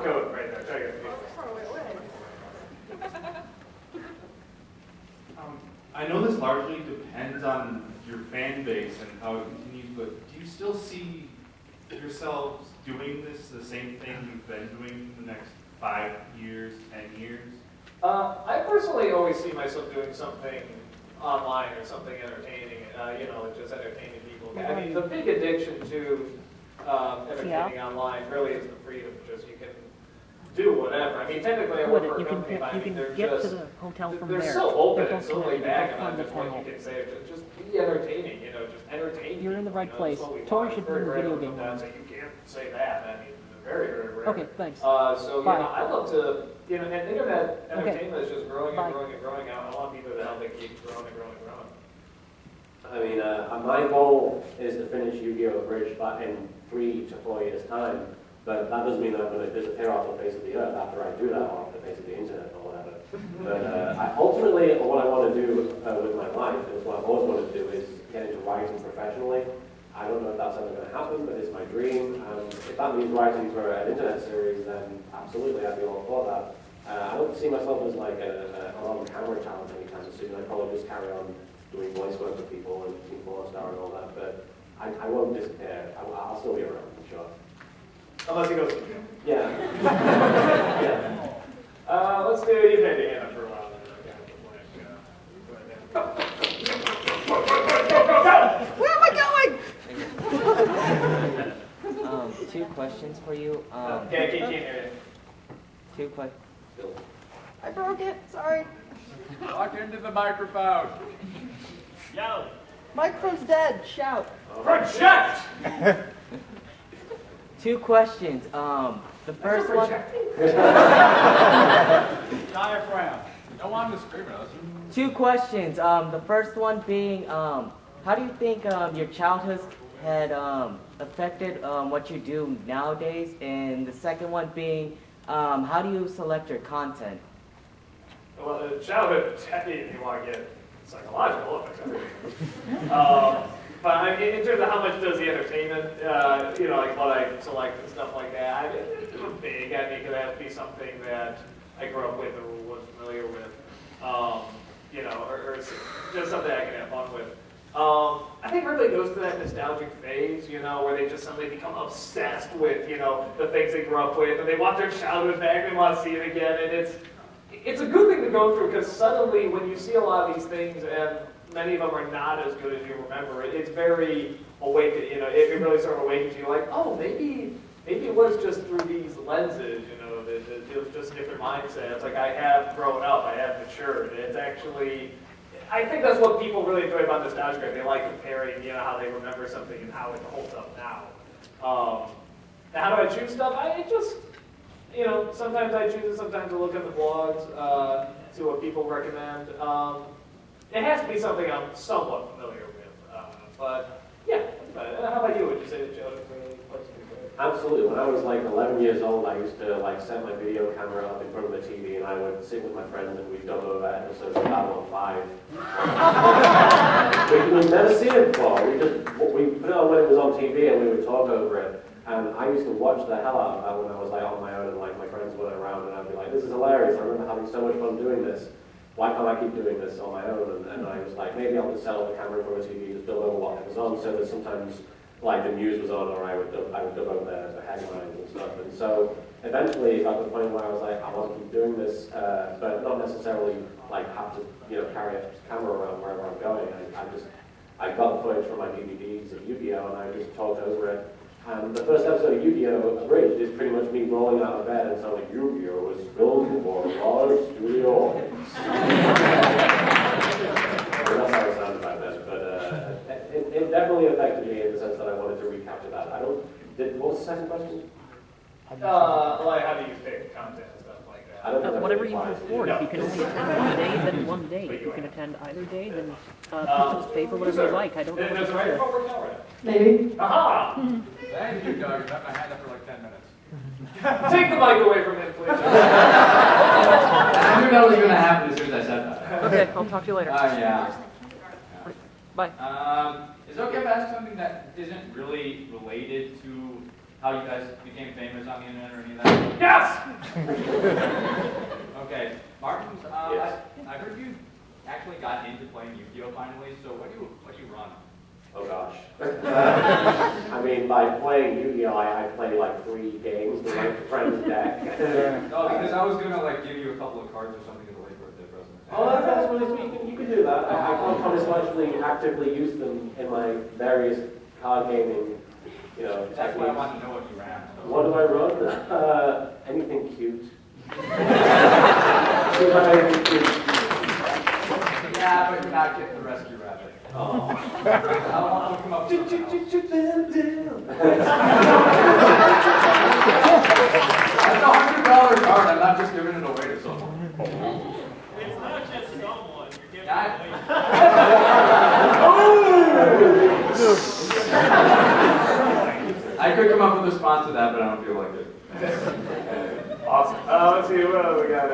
the code right there. Try to get the I know this largely depends on your fan base and how it continues, but do you still see yourselves doing this, the same thing you've been doing the next 5 years, 10 years? I personally always see myself doing something online or something entertaining, just entertaining people. I mean, the big addiction to entertaining online really is the freedom. Just you can do whatever. I mean, technically, I work for a company, but I mean, they're just they're so open and so laid back about just what you can say. Just be entertaining, just entertain. You're in the right place. Tori should be in the video game. So you can't say that. I mean, very, very rare. Okay, thanks. So I love to, and internet entertainment is just growing and growing and growing out. I want people to help it keep growing and growing and growing. I mean, my goal is to finish Yu-Gi-Oh! Bridge in 3 to 4 years' time, but that doesn't mean that I'm going to disappear off the face of the earth after I do that, or off the face of the internet or whatever. But ultimately, what I want to do with my life is what I've always wanted to do is get into writing professionally. I don't know if that's ever going to happen, but it's my dream. If that means writing for an internet series, then absolutely I'd be all for that. I don't see myself as like an on-camera talent anytime soon. I'd probably just carry on doing voice work for people and Team 4-Star and all that, but I won't disappear. I'll still be around, I'm sure. Unless he goes to jail. Yeah. Yeah. Let's do you had your hand up for a while. Where am I going? 2 questions for you. Yeah, I can't hear you. 2 questions. I broke it. Sorry. Talk into the microphone. Yo. Microphone's dead. Shout. Project! 2 questions. The first one. Diaphragm. Don't want him to scream at us. 2 questions. The first one being, how do you think your childhood had affected what you do nowadays? And the second one being, how do you select your content? Well, the childhood, if you want to get psychological, affects everything. But I mean, in terms of how much does the entertainment, like what I select and stuff like that, I mean, it's big. I mean, it could have to be something that I grew up with or was familiar with, or just something I can have fun with. I think everybody goes through that nostalgic phase, where they just suddenly become obsessed with, the things they grew up with, and they want their childhood back, they want to see it again, and it's a good thing to go through, because suddenly when you see a lot of these things, and many of them are not as good as you remember, it's very awakened, it really sort of awakens you, like, oh, maybe it was just through these lenses, it was just a different mindset. It's like I have grown up, I have matured. It's actually, I think that's what people really enjoy about nostalgia. They like comparing, how they remember something and how it holds up now. Now, how do I choose stuff? I just, sometimes I choose it, sometimes I look at the blogs, see what people recommend. It has to be something I'm somewhat familiar with. But, yeah, how about you? Would you say that childhood really plays a big role? Absolutely. When I was like 11 years old, I used to set my video camera up in front of the TV, and I would sit with my friends and we'd go over episodes of Babylon 5. We'd never seen it before. We put it on when it was on TV and we would talk over it. And I used to watch the hell out of that when I was like on my own and like my friends weren't around, and I'd be like, this is hilarious. I remember having so much fun doing this. Why can't I keep doing this on my own? And I was like, maybe I'll just set up the camera for a TV, just build over what it was on, so that sometimes like the news was on, or I would dub over the headlines and stuff. And so eventually I got to the point where I was like, I want to keep doing this, but not necessarily like have to carry a camera around wherever I'm going. I got the footage from my DVDs of Yu-Gi-Oh! And I just talked over it. And the first episode of Yu-Gi-Oh! Abridged is pretty much me rolling out of bed and sounding like Yu-Gi-Oh! Was filmed for large studio. That's how it sounded back then, but it definitely affected me in the sense that I wanted to recapture that. What was the second question? Like how do you pick content and stuff like that? Whatever you can afford. If you can only attend one day, then one day. If you can attend either day, then just pay for whatever you like. I don't know. There's a microphone working out right now. Maybe. Aha! Thank you, Doug. I've had my hand up for like 10 minutes. Take the mic away from him, please. I knew that was going to happen as soon as I said that. Okay, I'll talk to you later. Yeah. Bye. Is it okay if I ask something that isn't really related to how you guys became famous on the internet or any of that? Yes! Okay, Martin, Yes. I heard you actually got into playing Yu-Gi-Oh finally, so what do you run? Oh gosh. I mean, by playing Yu-Gi-Oh, I play like 3 games with my friend's deck. No, because I was gonna like give you a couple of cards or something as a late birthday present. Oh, that's really sweet. You can do that. I can't promise to actually actively use them in my various card gaming, That's why I techniques. wanted to know what you ran. So. What do I run? Anything cute. Yeah, but you're not getting the rescue rabbit. Oh. I'll come up with something else. That's $100 card. I'm not just giving it away to someone. It's not just someone, you're giving Yeah. I could come up with a response to that, but I don't feel like it. Awesome. Let's see, what else we got?